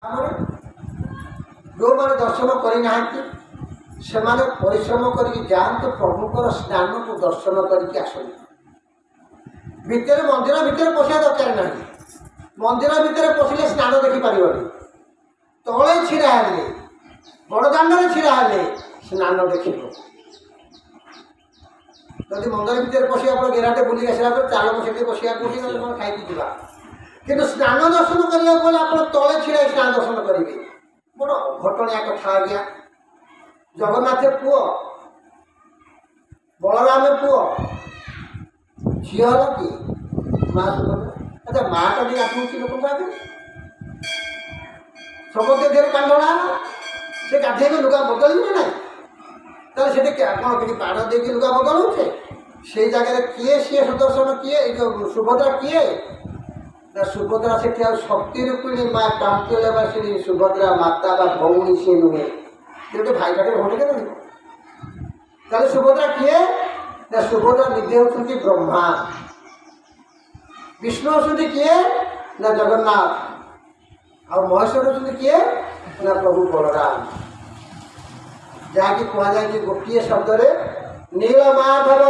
जो मैंने दर्शन करना से परिश्रम करके जातु प्रभुकर स्नान को दर्शन करके आसत भितर मंदिर भितर पशिया दरकार ना मंदिर भितर पशिले स्नान देखिपार तले छिड़ा हेले बड़दाण्ड छिड़ा हेले स्नान देख जदि मंदिर भितर पशि आप गेराटे बुलिक आसला चाल से पशिया खाई जा कि स्नान दर्शन करने आप तले छिड़ा स्नान दर्शन करेंगे बड़ घटनिया कथा आज्ञा जगन्नाथ पुओ बलराम पुओ झील कि माँ सुभद्रा अच्छा माँटा भी आठुची लोक आगे समझे देर कांडा से गाधे लुगा बदल ना ताले से कौन कि पाड़ दे लुगा बदलुचे से जगह किए सी सुदर्शन किए सुभद्रा किए ना सुभद्रा से शक्ति रूपिणी माँ कांतिलवासिनी सुभद्रा माता बा भौणी सी नुहे गोटे भाई भाई घटे ना सुभद्रा किए ना सुभद्रा निधे होती ब्रह्मा विष्णु होती किए ना जगन्नाथ और महेश्वर होती किए ना प्रभु बलराम जहाँकि कहुए कि गोटे शब्द नीलमाधव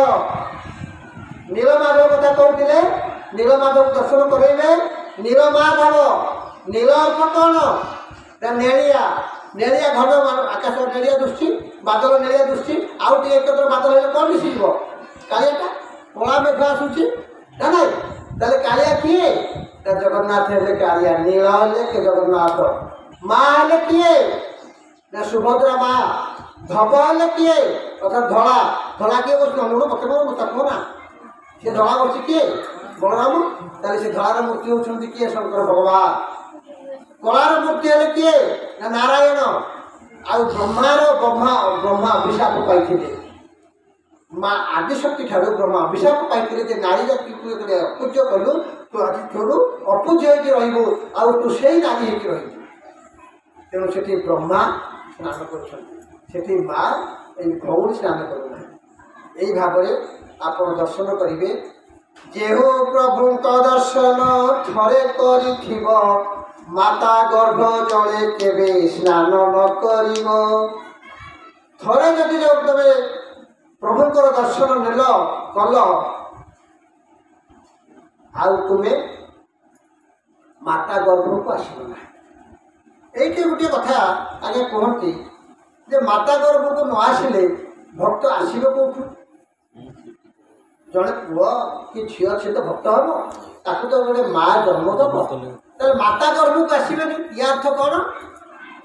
नीलमाधव कथा कहते नीलमाधव दर्शन करेंगे नीलमाधव नील अर्थ कौन नेड़िया नेड़िया घन आकाश नेड़िया दृष्टि बादल नेड़िया दृष्टि आउ टे एकत्र बादल है कौन मिशिज कालियाटा कला मेघ आसूची ना ना ताले कालिया किए जगन्नाथ हेले कालिया नील हेले के जगन्नाथ माँ हेले किए ना सुभद्रा माँ धब हेले किए अर्थात धड़ा धड़ा किए बस मत कहो ना सी धड़ा बस किए बलराम ताले से धड़ार मूर्ति होती किए शंकर भगवान कलार मूर्ति हेले किए ना नारायण आउ ब्रह्मार ब्रह्मा ब्रह्मा अभिशाप पाई माँ आदिशक्ति ठार ब्रह्मा अभिशाप पाई नारी जाति अपूज्य कलु तू आज थोड़ू अपूज्य हो आउ तू से नारी हो तेणु से ब्रह्मा स्नान कर माँ भौणी स्नान करूना यही भाव आप दर्शन करेंगे जेहु प्रभु दर्शन थरे कर माता गर्भ जले केवे स्नान न कर थरे जदि जब तुम प्रभुकर दर्शन नेल कल आउ तुम्हें माता गर्भ को आसना ये गोटे कथा आगे कहती जे माता गर्भ को न आसिले भक्त आसो कौटू जड़े पुआ कि झील से तो भक्त हम ताकू तो गोटे माँ जन्म दब तो माता गर्भ को आसबे या अर्थ कौन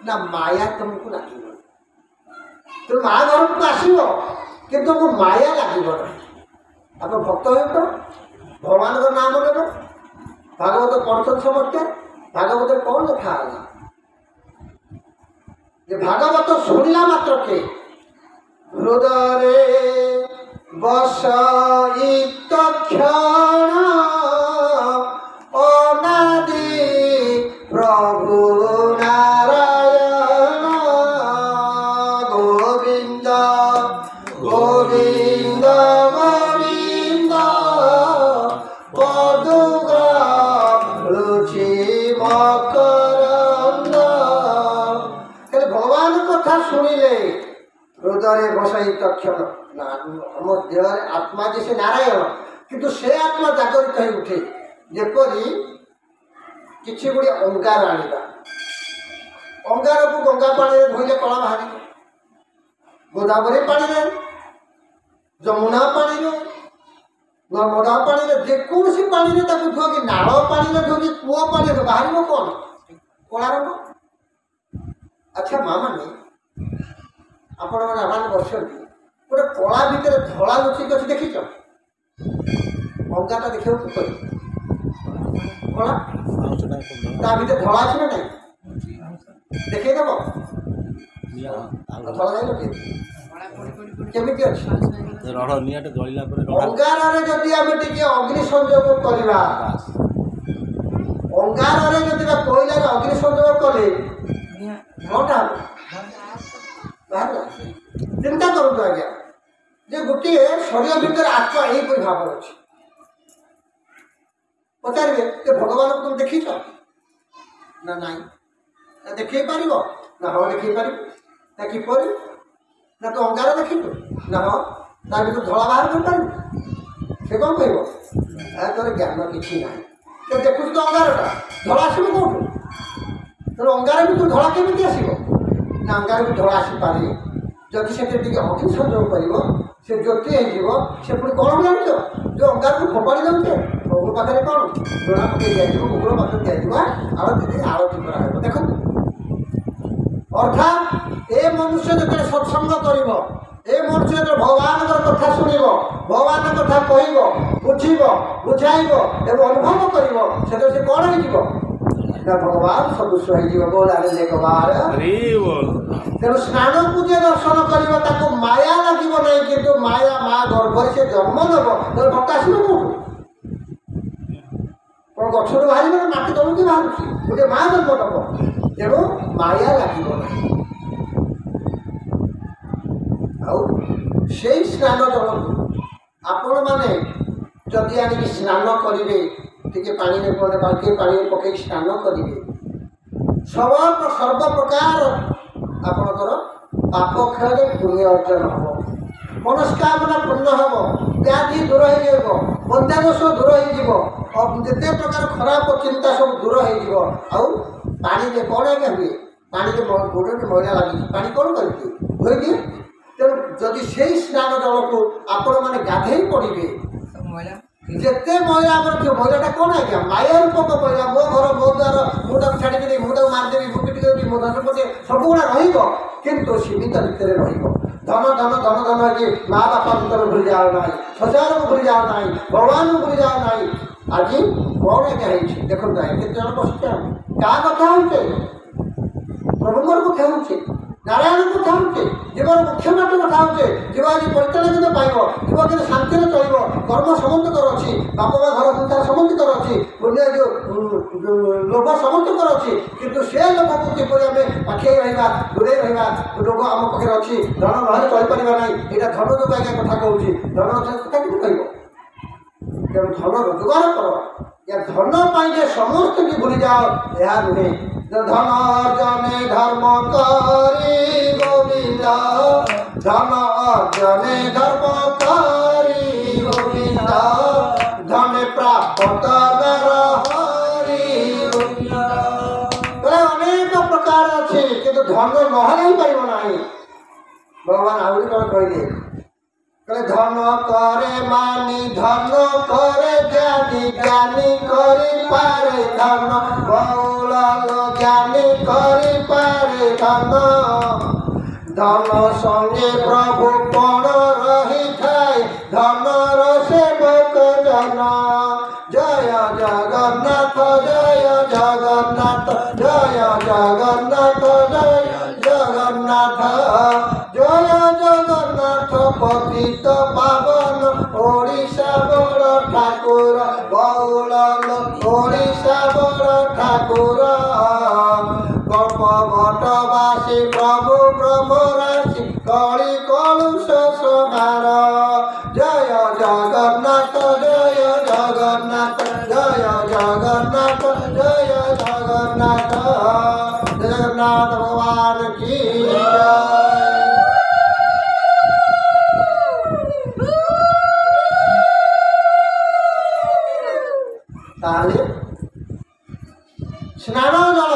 ना माया तुमको लगे तो माँ गर्भ को आसो कि तुमको माया लगे ना आप भक्त हो भगवान का नाम लेव भागवत पढ़ते समझते भागवत कौन लिखा है जे भागवत शुणला मात्र के हृदय बसयित क्षण अनादि प्रभु नारायण गोविंद गोविंद गोविंद पदुगा रुचि मकरंद भगवान कथा शुणिले हृदय बसयित क्षण आम देह आत्मा जे से नारायण किंतु से आत्मा जागरित हो उठे जेपरी किसी गुड़े अंगार आनिबा अंगार को गंगा पानी में धोइले कला बाहरी गोदावरी पानी में जमुना पानी में नर्मदा पानी में जेकोसी पानी में ताकू धो कि नाल पानी में धो कि कूआ पानी में बाहर कौन कला रंग अच्छा माँ मैंने आपण मैंने आह्वान कर गोटे कला भितर धला लुचिक अच्छी देखीच अंगाटा देखा कला ता भर धला अच्छे ना नहीं देखदेव धला जाए केमी अच्छी अंगारे जदि आम टे अग्नि संयोग करवा अंगारे जदि कोईलार अग्नि संयोग कले घटा बाहर चिंता करूँ आज्ञा जे गोटे शरीर भितर आत्मा यहीपरि भाव अच्छे पचारे भगवान को तुम देखीच ना नाई ଦେଖେଇ ପାରିବ ନା? ହଁ ଦେଖେଇ ପାରିବ। ନା କିପରି? ନା ତୁ ଅଙ୍ଗାର ଦେଖିଛୁ ନା? ହଁ ତା ଭିତରୁ ଧଳା ବାହାର କରିପାରିବୁ? ସେ କ'ଣ କହିବ? ତୋର ଜ୍ଞାନ କିଛି ନାହିଁ। ତ ଦେଖୁଛୁ ତ ଅଙ୍ଗାରଟା, ଧଳା ଆସିବ କେଉଁଠୁ? ତେଣୁ ଅଙ୍ଗାର ଭିତରୁ ଧଳା କେମିତି ଆସିବ? ନା ଅଙ୍ଗାର ଭିତରୁ ଧଳା ଆସିପାରେ ଯଦି ସେଥିରେ ଟିକେ ଅଗ୍ନି ସଂଯୋଗ କରିବ, ସେ ଜ୍ୟୋତି ହେଇଯିବ। ସେ ପୁଣି କ'ଣ ଜାଣିଛ? ଯେଉଁ ଅଙ୍ଗାରକୁ ଫୋପାଡ଼ି ଦେଉଛେ ପ୍ରଭୁ ପାଖରେ କ'ଣ ଜଣା ପକେଇ ଦିଆଯିବ, କୁକୁର ପାଖରେ ଦିଆଯିବ, ଆଳତି ଦେଇ ଆଳତି କରାହେବ। ଦେଖନ୍ତୁ, ଅର୍ଥାତ୍ ଏ ମନୁଷ୍ୟ ଯେତେବେଳେ ସତ୍ସଙ୍ଗ କରିବ, ଏ ମନୁଷ୍ୟ ଯେତେବେଳେ ଭଗବାନଙ୍କର କଥା ଶୁଣିବ, ଭଗବାନଙ୍କ କଥା କହିବ, ବୁଝିବ, ବୁଝାଇବ ଏବଂ ଅନୁଭବ କରିବ, ସେତେବେଳେ ସେ କ'ଣ ହେଇଯିବ? ନା ଭଗବାନ ସଦୃଶ ହେଇଯିବ। ତେଣୁ ସ୍ନାନକୁ ଯେ ଦର୍ଶନ କରିବ ତାକୁ ମାୟା ଲାଗିବ ନାହିଁ, କିନ୍ତୁ ମାୟା ମା ଗର୍ଭରେ ସେ ଜନ୍ମ ନେବ। ତେଣୁ ଭକ୍ତ ଆସିବ କୋଉଠୁ? କ'ଣ ଗଛରୁ ବାହାରିବ ନା ମାଟି ତଳୁ ବାହାରୁଛି? ଗୋଟେ ମା ଜନ୍ମ ଦେବ। ତେଣୁ ମାୟା ଲାଗିବ ନାହିଁ। ଆଉ ସେଇ ସ୍ନାନ ଜଳକୁ ଆପଣମାନେ ଯଦି ଆଣିକି ସ୍ନାନ କରିବେ, ଟିକେ ପାଣିରେ ବାଲ୍ଟିଏ ପାଣିରେ ପକେଇକି ସ୍ନାନ କରିବେ, ସର୍ବପ୍ରକାର ଆପଣଙ୍କର ପାପ କ୍ଷୟରେ ପୁଣ୍ୟ ଅର୍ଜନ ହେବ, ମନସ୍କାମନା ପୂର୍ଣ୍ଣ ହେବ, ବ୍ୟାଧି ଦୂର ହେଇଯିବ, ବନ୍ଧ୍ୟାଦୋଷ ଦୂର ହେଇଯିବ, ଯେତେ ପ୍ରକାର ଖରାପ ଚିନ୍ତା ସବୁ ଦୂର ହେଇଯିବ। ଆଉ ପାଣିରେ କ'ଣ ଆଜ୍ଞା ହୁଏ? ପାଣିରେ ଗୋଡ଼ରେ ମଇଳା ଲାଗିଛି, ପାଣି କ'ଣ କରିଦିଏ? ଧୋଇଦିଏ। ତେଣୁ ଯଦି ସେଇ ସ୍ନାନ ଜଳକୁ ଆପଣମାନେ ଗାଧେଇ ପଡ଼ିବେ, ଯେତେ ମଇଳା ଆମର ଥିବ, ମଇଳାଟା କ'ଣ ଆଜ୍ଞା? ମାୟା ରୂପକ ମଇଳା। ମୋ ଘର, ମୋ ଦ୍ୱାର, ମୁଁ ତାକୁ ଛାଡ଼ିଦେବି, ମୁଁ ତାକୁ ମାରିଦେବି, ମୁଁ ପିଟି ଦେବି, ମୋ ଧନ ପଟେ ସବୁଗୁଡ଼ା ରହିବ, କିନ୍ତୁ ସୀମିତ ଭିତରେ ରହିବ। ଧନ ଧନ ଧନ ଧନ ହେଇକି ମା ବାପା ଭିତରେ ଭୁଲି ଯାଉ ନାହିଁ, ସଂସାରକୁ ଭୁଲି ଯାଉ ନାହିଁ, ଭଗବାନଙ୍କୁ ଭୁଲି ଯାଉ ନାହିଁ। ଆଜି କ'ଣ ଆଜ୍ଞା ହେଇଛି ଦେଖନ୍ତୁ ଆଜ୍ଞା, କେତେ ଜଣ ବସିଛେ, ଆମେ କାହା କଥା ହେଉଛେ? ପ୍ରଭୁଙ୍କର କଥା ହେଉଛେ, ନାରାୟଣଙ୍କ କଥା ହେଉଛେ, ଜୀବନ ମୁଖ୍ୟ ମାଟ କଥା ହେଉଛେ। ଜୀବ ଆଜି ପରିଚାଳନା କେବେ ପାଇବ? ଜୀବ କେବେ ଶାନ୍ତିରେ ଚଳିବ? କର୍ମ ସମସ୍ତଙ୍କର ଅଛି, ବାପ ମା ଘର ସଂସାର ସମସ୍ତଙ୍କର ଅଛି, ପୁଣ୍ୟ ଯେଉଁ ଲୋଭ ସମସ୍ତଙ୍କର ଅଛି, କିନ୍ତୁ ସେ ଲୋଭକୁ କିପରି ଆମେ ପାଖେଇ ରହିବା, ଦୂରେଇ ରହିବା? ଲୋଭ ଆମ ପାଖରେ ଅଛି, ଧନ ନହେଲେ ଚଳିପାରିବା ନାହିଁ। ଏଇଟା ଧନ ଯୋଗ ଆଜ୍ଞା କଥା କହୁଛି, ଧନ କଥା କିନ୍ତୁ କହିବ। ତେଣୁ ଧନ ରୋଜଗାର କର। ଧନ ପାଇଁ ଯେ ସମସ୍ତଙ୍କୁ ଭୁଲିଯାଅ, ଏହା ନୁହେଁ। ଧନ ଅର୍ଜନେ ଧର୍ମ କରି ଗୋବିନ୍ଦ, ଧନ ଅର୍ଜନେ ଧର୍ମ କରି ଗୋବିନ୍ଦ, ଧନେ ପ୍ରାପ୍ତ ନର ହରି ଗୋବିନ୍ଦ। ଅନେକ ପ୍ରକାର ଅଛି, କିନ୍ତୁ ଧନ ନହେଲେ ହେଇପାରିବ ନାହିଁ। ଭଗବାନ ଆହୁରି କ'ଣ କହିଲେ? ଧନ করে মানি, ধন করে জ্ঞানী, জ্ঞানী করি পারে ধন, বহুল জ্ঞানী করি পারে ধন। ধন সঙ্গে প্রভু কোণ রহিথায়, ধনর সেবক জন। জয় জগন্নাথ, জয় জগন্নাথ, জয় জগন্নাথ, জয় জগন্নাথ, জয় জগন্নাথ পতিত পাবন ওড়িশা বড় ঠাকুর, বহুল ওড়িশা বড় ঠাকুর। কল্পবটবাসী প্রভু ব্রহ্মরাশি, কলি কলুষ সমার। জয় জগন্নাথ, জয় জগন্নাথ, জয় জগন্নাথ, জয় জগন্নাথ, জগন্নাথ ভগবান কি জয়। তাহলে ସ୍ନାନ ଜଳ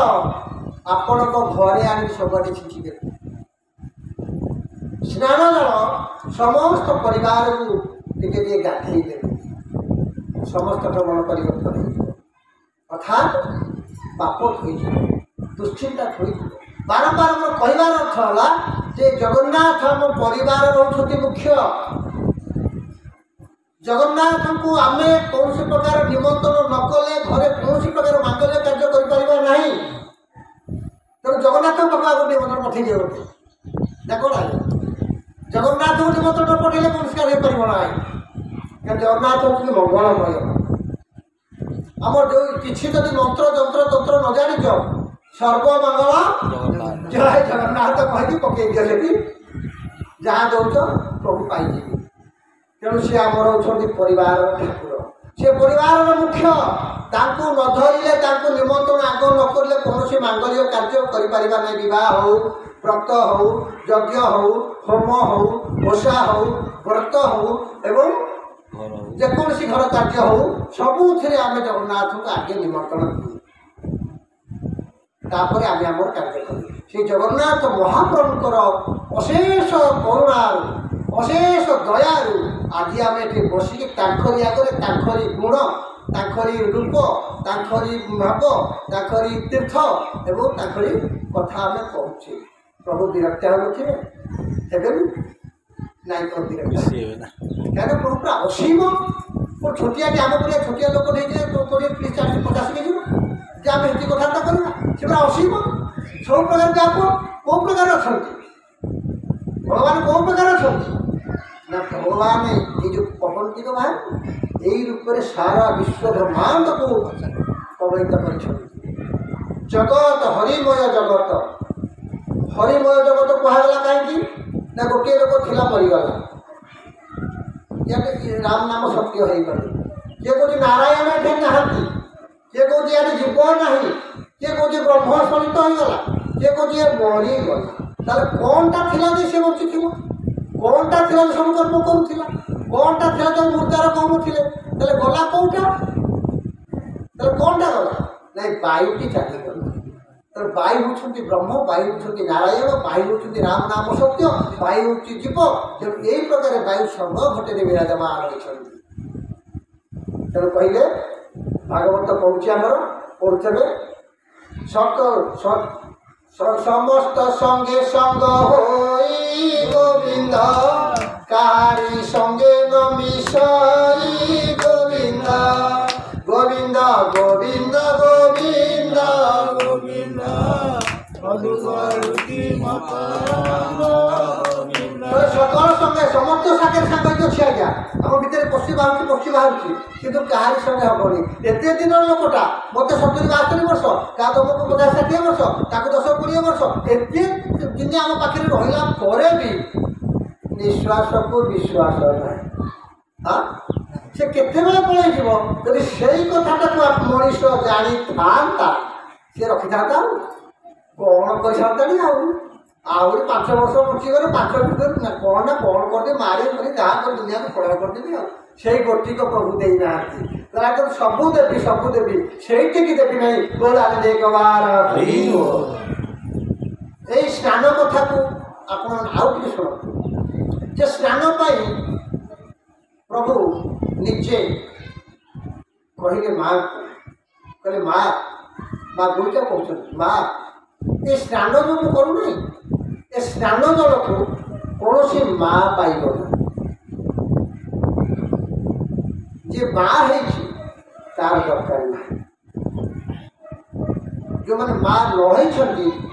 ଆପଣଙ୍କ ଘରେ ଆଣି ସବୁଆଡ଼େ ଛିଞ୍ଚି ଦେବେ। ସ୍ନାନ ଜଳ ସମସ୍ତ ପରିବାରକୁ ଟିକେ ଟିକେ ଗାଧେଇ ଦେବେ, ସମସ୍ତଙ୍କ ମନ ପରିବର୍ତ୍ତନ ହେଇଯିବ। ଅର୍ଥାତ୍ ପାପ ଧୋଇଯିବ, ଦୁଶ୍ଚିନ୍ତା ଧୋଇଯିବ। ବାରମ୍ବାର ମୋର କହିବାର ଅର୍ଥ ହେଲା ଯେ ଜଗନ୍ନାଥ ଆମ ପରିବାର ହେଉଛନ୍ତି ମୁଖ୍ୟ। ଜଗନ୍ନାଥଙ୍କୁ ଆମେ କୌଣସି ପ୍ରକାର ନିମନ୍ତ୍ରଣ ନ କଲେ ଘରେ କୌଣସି ପ୍ରକାର ମାଙ୍ଗଲ୍ୟ କାର୍ଯ୍ୟ କରିପାରିବା ନାହିଁ। ତେଣୁ ଜଗନ୍ନାଥଙ୍କ ପାଖକୁ ନିମନ୍ତ୍ରଣ ପଠେଇ ଦିଅ ଗୋଟେ, ଦେଖ ନାହିଁ ଜଗନ୍ନାଥଙ୍କୁ ନିମନ୍ତ୍ରଣ ପଠେଇଲେ କୌଣସି କାର୍ଯ୍ୟ ହେଇପାରିବ ନାହିଁ। କାରଣ ଜଗନ୍ନାଥ ହେଉଛନ୍ତି ମଙ୍ଗଳମୟ। ଆମର ଯେଉଁ କିଛି ଯଦି ମନ୍ତ୍ର ଯନ୍ତ୍ର ତନ୍ତ୍ର ନ ଜାଣିଛ, ସର୍ବମଙ୍ଗଳ ଜୟ ଜଗନ୍ନାଥ କହିକି ପକେଇ ଦିଅ, ସେଠି ଯାହା ଦଉଛ ପ୍ରଭୁ ପାଇଯିବେ। ତେଣୁ ସେ ଆମର ହେଉଛନ୍ତି ପରିବାରର ଠାକୁର, ସେ ପରିବାରର ମୁଖ୍ୟ। तांको न धरिले तांको निमंत्रण आग न करले कौन मांगल्य कार्य करिपारिबा नै। विवाह हो, व्रत हो, यज्ञ हो, होम हो, ओषा हो, व्रत हो एवं जेकोसी घर कार्य हो सबुथिरे आमे जगन्नाथ को आगे निमंत्रण दिउ। तापर आमे हमर कार्य करू। श्री जगन्नाथ महाप्रभुकर अशेष करुणा अशेष दयारु आज आम ये बसिक तांखरी आगे तांखरी गुण तांखरी रूप तांखरी भाव तांखरी तीर्थ एवं तांखरी कथा आम कहूँ। प्रभु विरक्त होते नाई प्रभु विरक्त क्या प्रभु पूरा असीम और छोटिया आम पूरा छोटिया लोक नहीं 20 30 40 50 के जी आम ये कथा करवा से पूरा असीम सब प्रकार व्याप कौ प्रकार अच्छा भगवान कौ प्रकार अच्छा ना भगवान ये जो पवंती बाहर यही रूप में सारा विश्व ब्रह्मांड को कबलित कर जगत हरिमय जगत हरिमय जगत कहला कहीं ना गोटे लोक थिला मरीगला राम नाम सत्य हो किए कौन नारायण एठे नहांती किए कौन यार जीव ना किए कौन ब्रह्म सलित होगला किए कौन मरीगला ताले कौनटा थिला जे से बची थी कौनटा थिला जे सब कर्म करूला कौनटा थिला जो मुर्दार कम थिले ताले गला कौटा ताले कौनटा गला नहीं वायुटी चली गला तो वायु होती ब्रह्म वायु होती नारायण वायु होती राम नाम सत्य वायु होती जीव जब यही प्रकार वायु सर्व घटे विराजमान होती तेणु कहले भागवत कहूँ आमर पढ़ुवे समस्त संगे संग होई गोविंद काहारी संगे न मिसाई गोविंद गोविंद गोविंद गोविंद गोविंद सकल संगे समस्त सागर सांग अच्छी आज्ञा आम भितर पशु बाहर किंतु कहारी संगे हेनी एत दिन लोकटा मत 70 72 वर्ष क्या तुमको 50 60 वर्ष ताको 10 20 वर्ष एत दिन आम पाखे रहा भी निश्वास को विश्वास ना हाँ से केते पलि जदि से कथा मनीष जानी था सी रखी था कौन कर सारा आहरी 5 वर्ष बचिगले 5 भितर कौन ना कौन करदे मारे कर जहाँ कर दुनिया को पड़ा करदेवी से गोटी को प्रभु देना तो सबू देवी से देवी नहीं बोला एक बार यही स्नान कथा को आप शुणु जे स्नान प्रभु निजे कहले माँ कहले माँ माँ गुड़िया कहते माँ ये स्नान जो मुझे करूना ए स्नान जल को कौन सी माँ पाइब जे माँ है तार दरकार ना जो मैंने माँ नई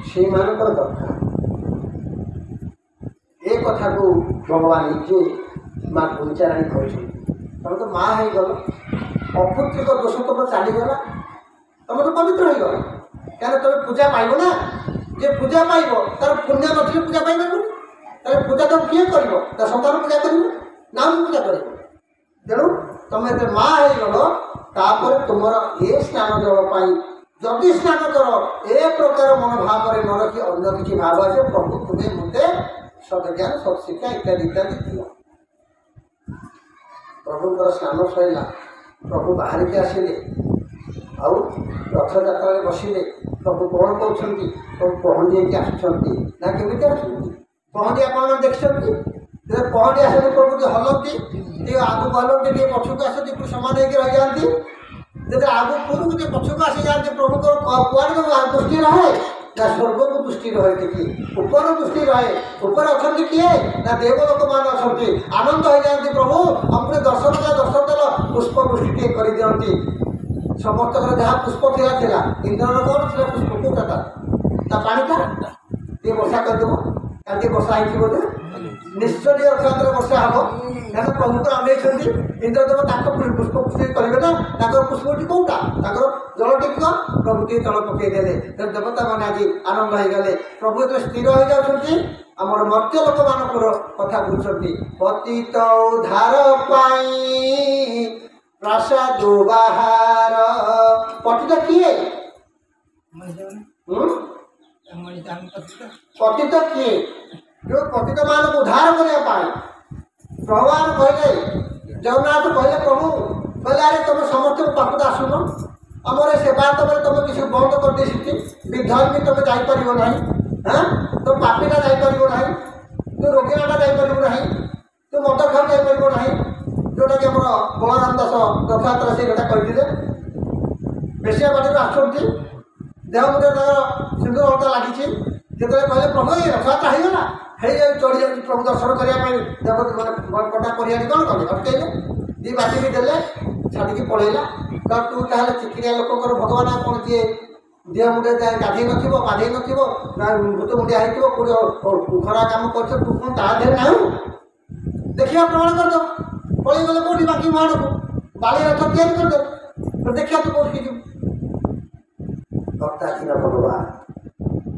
से दरकार ए कथा को भगवान निजे माँ गुंचाराणी कहते तो माँ हो गल अपुत्रिक दोष तुम चलीगला तुम तो पवित्र हो गल क्या तुम पूजा पाइब ना जे पूजा पाइब तार पुण्य नथिले पूजा पाइब तार पूजा तुम किए कर संतान पूजा कर नाम पूजा कर तेणु तुम ये माँ हो गल तुम ये स्नान जल जदि स्नान कर ए प्रकार मनोभाव न रखी अन्य किसी भाव आसे प्रभु तुम्हें मते सदज्ञान सत्शिक्षा इत्यादि इत्यादि दिल प्रभुଙ୍କର ସ୍ନାନ ସରିଲା प्रभु ବାହାରିକି ଆସିଲେ ଆଉ ରଥଯାତ୍ରାରେ ବସିଲେ प्रभु कौन कहते प्रभु पहंडी होकर आसुँच ना केमी आसुँच पहंडी आप देखते जब पहंडी आसती प्रभु जो हलती आगू हलती पछक आसती समान होकर रही जाती जब आगू पूर्व जो पछक आसी जाती प्रभु कुआड़े दृष्टि रहे ना स्वर्ग को दृष्टि रहे कि ऊपर दृष्टि रहे ऊपर अच्छा किए ना देवलोक मान अच्छा आनंद हो जाती प्रभु हमने दर्शन देल पुष्प वृष्टि कर दिखती समस्त जहाँ पुष्प थिला इंद्र कौन थी पुष्प कौटा ता पानी था ये वर्षा करदेव क्या वर्षा बोधे निश्चय रथयात्रा वर्षा हम क्या प्रभु को अनेक इंद्रदेव पुष्प वृष्टि करेंगे ना पुष्पटी कौटा जल टिक प्रभु टी तल पकईदे देवता मैंने आज आनंद हो गले प्रभु जो स्थिर हो जाती आमर मर्त्य लोक मान कथा बुझुंट पतित उद्धार पाई ପ୍ରାସାଦୁ ବାହାର ପତିତ କିଏ? ପତିତ କିଏ? जो पतित मान को उद्धार करने पाए भगवान कहले जगन्नाथ कहले प्रभु कहले अरे तुम समस्त पाखु आसुन आमर सेवा तुम तुम किसी बंद कर दे विधर्मी तुम जापर ना हाँ तो पापीटा जापर ना तू रोगीनाटा जापर ना तू मद खाऊ जापर ना जोटा कि आम बलराम दास रथयात्रा से गोटा कहते बेसिया बाटी आसुँच देह मुझे सिंदूर अलता लगी जो कहले प्रभु ये रथयात्रा होगा चढ़ी जाऊँ प्रभु दर्शन करने देव मैंने कटा करिया कौन कले अटकैले दी बाटी भी देले छाड़ी पलैला तो तू ताल चिकिरिया लोकर भगवान कौन किए देह मुंडे गाधे नाधे भूत मुंडिया हो खरा कम कर तू कौन ता देह ना देखिए प्रमाण कर दो पलि गले कौटी बाकी मान को बाली रथ तैयारी कर दो देखिए तू कौटी जी भक्ता थी भगवान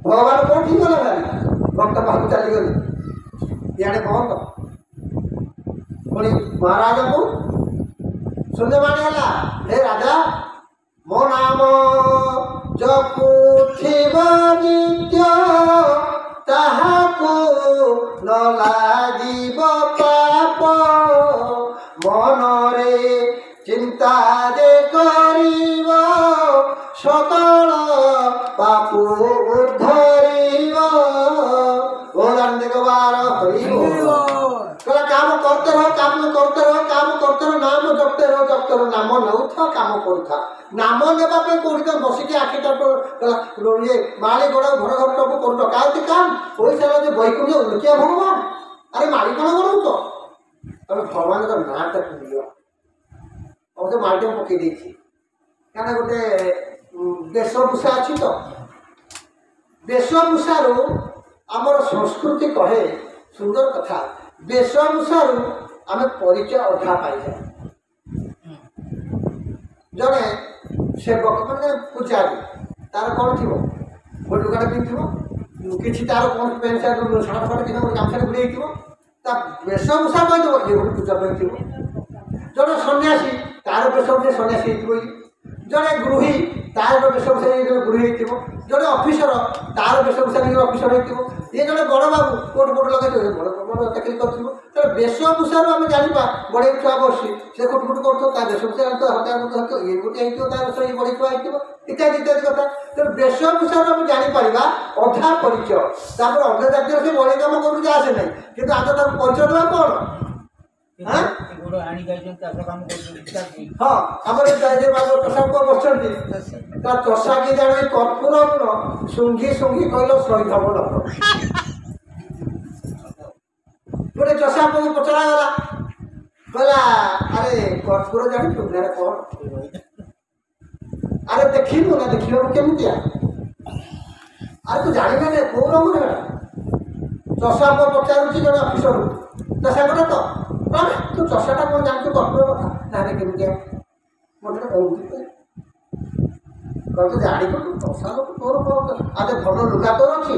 भगवान कौटी गले भाई भक्त पाक चलीगले इे बंद पुणी महाराज को सुनवाणी है हे राजा मो नाम जपुथिब नित्य ताहाकु न लागिब पाप मनरे चिंता जे करिब सकल पापु उद्धरिब काम करते रहो नाम जपते रहो नाम नौ काम करूथा नाम नेबा कौटी तो बसिक आखिटा ये माली गोड़ा घर घर सब कर डकायती काम पैसा जो बैकुंठ उल्किया भगवान अरे माली कौन करो तो तुम भगवान का नाटा दियो और तो माटी पकई देखी क्या गोटे वेशभूषा अच्छी तो वेशभूषारू आमर संस्कृति कहे सुंदर कथा वेशभूषारू आम परिचय अधा पाई जाए जड़े सेवक मैंने पूजारी तार कौन थी गोटे लुगाटा पिंधि कि तार कौन पैंट सार्ट सार्ट फाट कि गामछा गुड़े वेशभूषा कहीदेव ये गोटे पूजा थी जड़े सन्यासी तार वेशभूषा सन्यासी जड़े गृही तार वेशभूषा गृही जड़े अफिसर तार वेशभूषा अफिसर ये जड़े बड़ बाबू कोट कोट लगे बड़ चाकरी कर वेशभूषा आम जाना बड़े छुआ बसी से कोट कोट कर वेशभूषा ये गोटे ये बड़े छुआ इत्यादि इत्यादि कथा तो वेशभूषा आम जापर अधा परिचय अन्य जातीय से बड़े कम कर आसे ना कि आगे परिचय देवा कौन हाँ आम प्रसाद बसुँच चषा कि जाने कर्पूर शुंघी शुंघी कहल सहीधव लोक गोटे चषा को पचरा गला कहला अरे कर्पूर जानी कौन अरे देखू ना देखा केमिया अरे तू जान कौ रंग चषा को पचारुची जन अफिसर चषा गोटे तो तू चषाटा कौन जानू कर्पूर कथा ना केमिया मोटे कहते तू जाणी चषा लोक तोर कौन अरे भल लुगा तोर अच्छी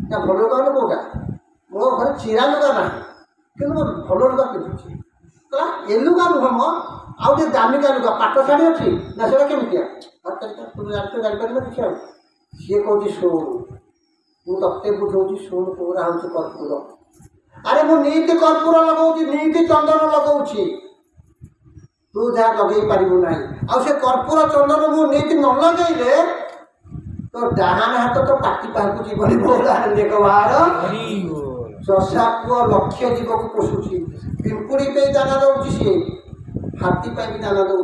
ना भल लुगा कौटा मो घर चिरा लुगा ना कि भल लुगा पिंधुची कहला ए लुगा नुह म आउ दामिका लुगा पाट शाढ़ी अच्छी ना से केमिया तू जापर देखिए सी कौन शुण मुझे बुझाऊँ शुण कौरा हूँ कर्पूर अरे मु नीति कर्पूर लगाऊँ नीति चंदन लगाऊँ तू जहाँ लगे पारू ना आ कर्पूर चंदन मु नीति न लगे तो डाहाण हाथ तो पाटी पाहू जीवन बाहर चषा पुआ लक्ष जीव को पोषुची पिंपुड़ी पे दाना दौर सी हाथी भी दाना दौर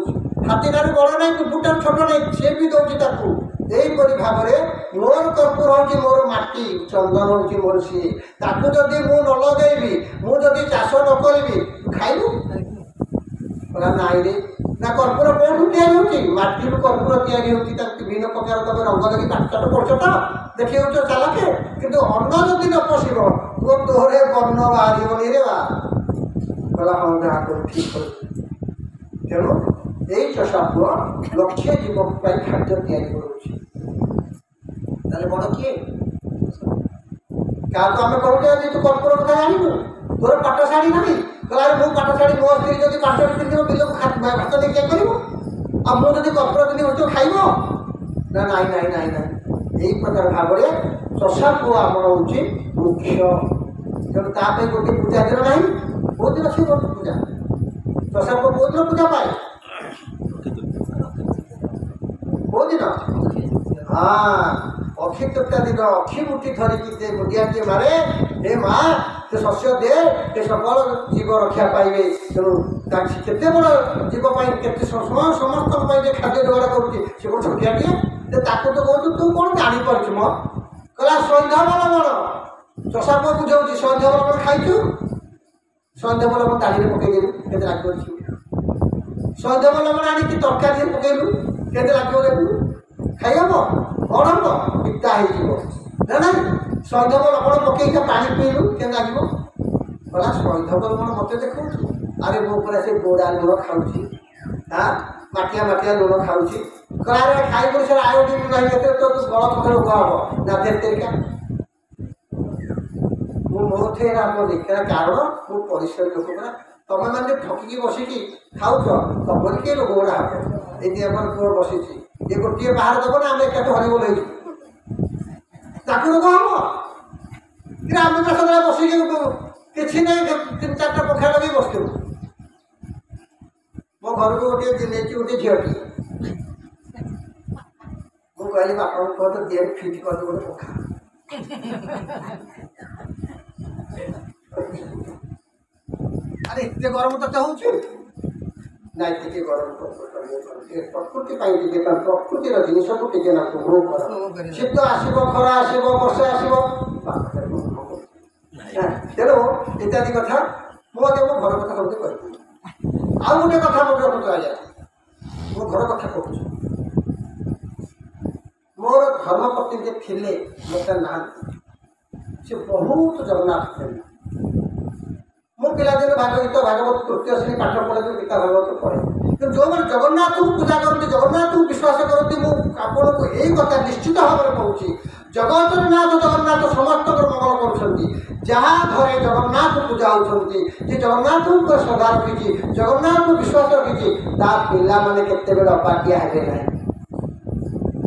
हाथी ठार बड़ ना पिंपुटार छोट नहीं सी भी दौर यहीपरि भाव में मोर कर्पूर हूँ मोर माटी चंदन हूँ मोर सी ताकू जदि मु न लगेबी मुझे चाष न करी खाइबू नाई रे ना कर्पूर कौन या माटी कर्पूर या विभिन्न प्रकार तुम रंग लगे काटकाट पड़छ तो देखिए चालके कितु अन्न जदि न पशिब तो तोहरे बर्ण बाहर रे बा कहला हाँ जहाँ कर ठीक कर तेणु यही चषा पुआ लक्ष्य जीवन खाद्य तैयारी कर बड़ किए क्या तो आम कहते तू कर्पूर कथा जानू तोर पाठशाढ़ी ना कहला मो पाठशाढ़ी मो स्त्री जब पाठशाढ़ी पिंधि बिल भात नहीं क्या कर मुझे कपड़ा पिंधि बस खाइब ना नाई नाई नाई नाई यही प्रकार भाव में चषा पुआ आमर हूँ मुख्य तेणु ताप गोटे पूजा दिन ना बहुत दिन अच्छे गोटे पूजा चषा पुआ बहुत दिन पूजा पाए बहुत दिन हाँ अक्षी तृतीया दिन अक्षी मुठी धरिकी मुदियाटे मारे हे माँ से शस्य दे ये सकल जीव रक्षा पाइबे तेणु केते बड़ जीव केते समय समस्त खाद्य जोगाड़ करुच्ची से गोटे छोटियाटे ताको तो कहूँ तू कौन जापर मो कहला सन्ध्या बल बड़ चषा पुआ बुझाऊँ सन्ध्या बल बड़ खाइचु सन्ध्या बल बड़ डाली पकईदेलु के राग सन्ध्या बल बड़ आनिक तरकारी पकईलु के राग देखू खाई हम कौन हम पिता हो ना सन्ध्या बल बड़ पकईक पानी पीलु के लगे कहला सन्ध्या बल बड़ मत देखा अरे मो पूरा से गोड़ा लुण खाऊँ हाँ माटिया माटिया लुण खाऊँ कहला खाई कर सर आयोडीन नहीं तो तू बड़ पकड़ रोग हम ना तेरिका मुझे देखा कारण मु परिश्रम लोक पूरा तुम मैंने ठकिकी बसिकी खाऊ तुम किए रोग गुड़ा हम ये पुआ बसी ये गोटे बाहर दब ना आम एक हरिबोल हो रोग हम कि आम सदा बसिकी किसी ना तीन चार्टा पखा लगे बसू मो घर को गोटे गोटे झीटी मुझे कहली बापा कह तो देह फिट कर गोटे पखा अरे इतने गरम तो हूँ ना टे गरम प्रकृति प्रकृतिर जिन को टे ना उपभोग कर शीत आसब खरा आसब वर्षा आसब तेणु इत्यादि कथा मुझे मो घर कथा सब कह आउ गोटे कथा मोर रखा जाए मो घर कथा कहूँ मोर धर्मपत्नी जे थिले मत ना से बहुत जगन्नाथ प्रेमी मो पिलादिन भागवत भागवत तृतीय श्रेणी पाठ पढ़े गीता भागवत पढ़े कि जो मैंने जगन्नाथ को पूजा करते जगन्नाथ को विश्वास करते मुझे यही कथा निश्चित भाव में कहूँ जगतर नाथ जगन्नाथ समस्त मंगल कर जहाँ घरे जगन्नाथ पूजा होती जगन्नाथ को श्रद्धा रखी जगन्नाथ को विश्वास रखी ता पिला माने केते बेले अपाटिया हेबे ना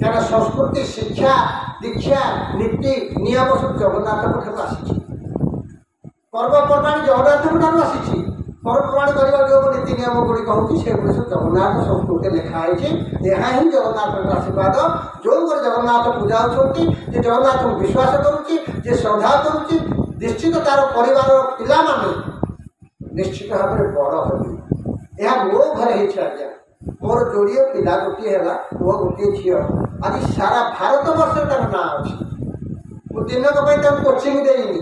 क्या संस्कृति शिक्षा दीक्षा नीति नियम सब जगन्नाथ आसी पर्वपर्वाणी जगन्नाथ आसी पर्वपर्वाणी करने जो नीति नियम गुड़िक होती सब जगन्नाथ संस्कृति लिखाई यह ही जगन्नाथ आशीर्वाद जो जगन्नाथ पूजा होती जगन्नाथ को विश्वास करुच्ची श्रद्धा करुच्ची निश्चित तार परिवार पिला निश्चित भाव में बड़ हो यह मो घरे आज्ञा मोर जोड़े पिला गोटे है पुओ गोटे झी आज सारा भारत वर्ष तार ना अच्छी दिनक कोचिंग देनी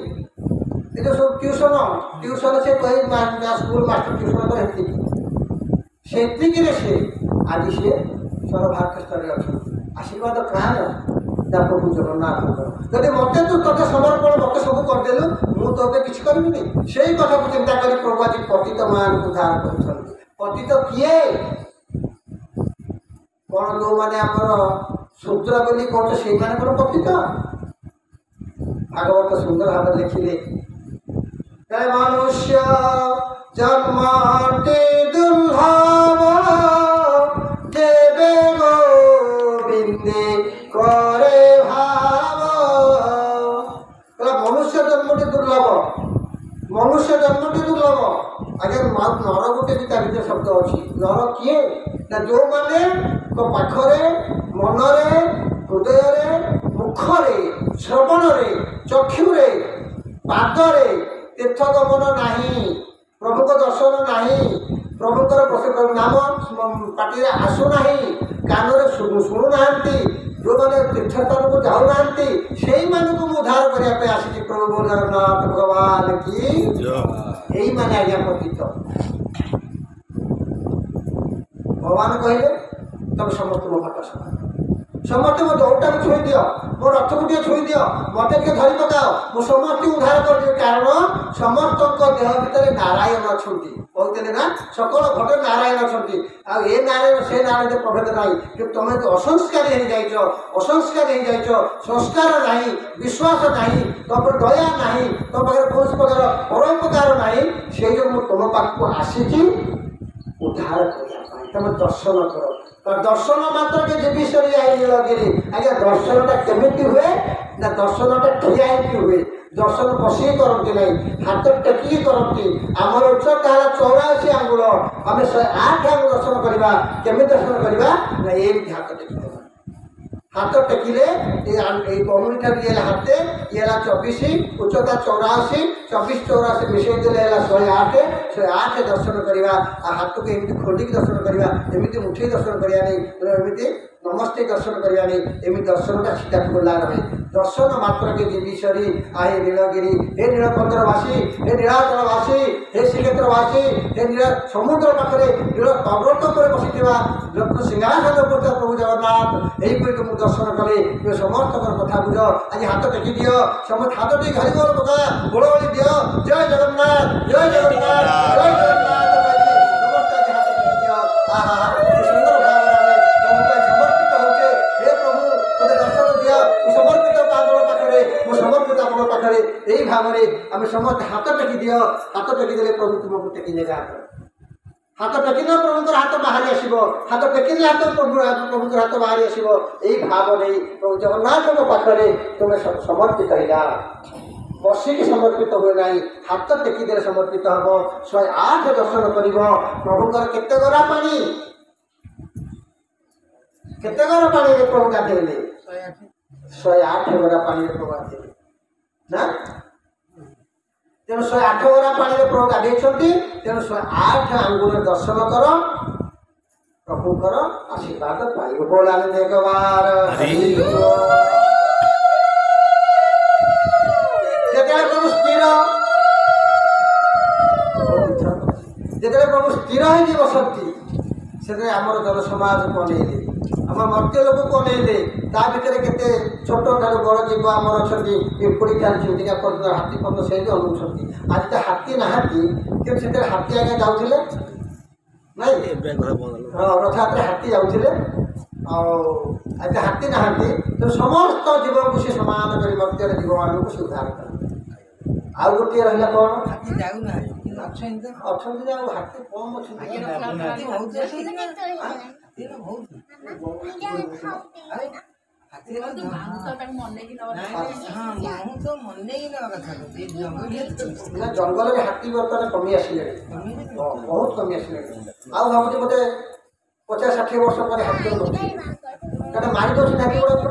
ये जो सब ट्यूशन ट्यूशन से कही स्कूल मास्टर ट्यूशन से आज सी सर्वभारत स्तर अच्छा आशीर्वाद कहाँ ना प्रभु जगन्नाथ जब मत तू ते समर्पण मत सब करदेलु मुझे तो किसी करी से कथा को चिंता कर प्रभु आज पतित मान उद्धार कर पतित किए कौन जो मैंने आमर शूद्र बोली कौन से पतित भागवत सुंदर भाव लिखिले मनुष्य जन्मटे दुर्लभ देवे गोविंदे करे भाव मनुष्य जन्मटे दुर्लभ मनुष्य जन्मटे दुर्लभ आगे नर गोटे भी भर शब्द अच्छी नर किए ना जो मैंने पाखरे मनरे हृदय मुखरे श्रवण चक्षुरे पादरे तीर्थगमन नहीं प्रभु को दर्शन नहीं प्रभुकर नाम पार्टी आसुना कान शुणुना जो मैंने तीर्थस्थान को जाऊना से उद्धार करने आसी प्रभु जगन्नाथ भगवान की यही मैंने आज्ञा पतित भगवान कहले तब समस्त मो भात समस्ते मो दौड़टा छुई दि मो रथ को छुई दि मत धरी पकाओ मु समस्त उद्धार कर कारण समस्त देह भितर नारायण अच्छा कहते ना सकल घटे नारायण अच्छा ए नारायण से नारायण प्रभेद ना कि तुम असंस्कार हो असंस्कार हो संस्कार ना विश्वास ना तुम दया ना तुम पाखे कौन प्रकार परोपकार ना से जो मुझे तुम पाक आसी उद्धार करने तुम दर्शन कर दर्शन मात्र के जी विषय आई नीलगिरी आज्ञा दर्शनटा केमी हुए ना दर्शनटा ठिया हुए दर्शन बसिक करती ना हाथ टेकिक करती आमर उच्चता है 84 आंगुल आम 108 आंगुल दर्शन करवा केमी दर्शन करवा ना ये हाथ टेक हाथ टेकिले कमुनी ठार ये हाथे ये 24 उच्चता 84 24 84 मिसई देले 108 दर्शन करवा हाथ को एमती खोलिक दर्शन करवा एमती मुठी दर्शन करिया नहीं एमती नमस्ते दर्शन करिया नहीं एमती दर्शनटा सीधा खोला रहे दर्शन मात्र के दिवीश्वरी आए नीलगिरी हे नीलकंदरवासी हे नीलाचलवासी हे श्रीक्षेत्रवासी हे नील समुद्र पाखे नील पर्वत पर बसी रत्न सिंहासन पर प्रभु जगन्नाथ यही तुम दर्शन कले समस्त कथा बुझ आज हाथ टेकी दियो समस्त हाथ टेक हरि बोल पका गोड़ दियो जय जगन्नाथ जय जगन्नाथ जय जगन्नाथ समस्त आज हाथ टेकी दियो आहा सुंदर भाव तुम समर्पित होचे हे प्रभु तुम दर्शन दियो समर्पित पागल पाखे मो समर्पित आपन पाखे यही भाव में आम समस्त हाथ टेकी दियो हाथ टेकी देले प्रभु तुमको टेकी नेगा हाथ टेकिले प्रभुंर हाथ बाहरी आसो हाथ टेकिले हाथ प्रभुंर हाथ बाहरी आसो यही भाव नहीं प्रभु जगन्नाथ पाखे तुम समर्पित है बसिक समर्पित हुए ना हाथ टेकिदे समर्पित हम 108 दर्शन कर प्रभुंर केते गरा पानी केते गरा पानी प्रभु गाधेले 108 गरा पानी प्रभु गाधेले ना तेणु 108 गरा पानी प्रभु गाधे तेणु 108 आंगुल दर्शन कर प्रभुंर आशीर्वाद पाइब बोला एक बार प्रभु स्थिर जिते प्रभु स्थिर हो बसती से आमर जन समाज को अनेले आम मर्त्य लोक को अनेले ता भर के छोट ठार बड़ जीव आमर अच्छा पिंपुड़ी चलती हाथी पर्यटन से अनुसर आज तो हाथी नहाती कि से हाथी आगे जाऊे हाँ रथयात्रा हाथी जाऊे आज हाथी नहाती तो समस्त जीव को सी सामान कर मर्त्य जीव मान को उद्धार कर आउ गोटे रहा कौन हाथी जाऊना अच्छा हाथी कम जंगल में हाथी बर्तमान कमी आसिले बहुत कमी आसिले आउ भावुँ बोधे 50-60 वर्ष पर हाथी क्या मारी दौर हाथी गुड़ा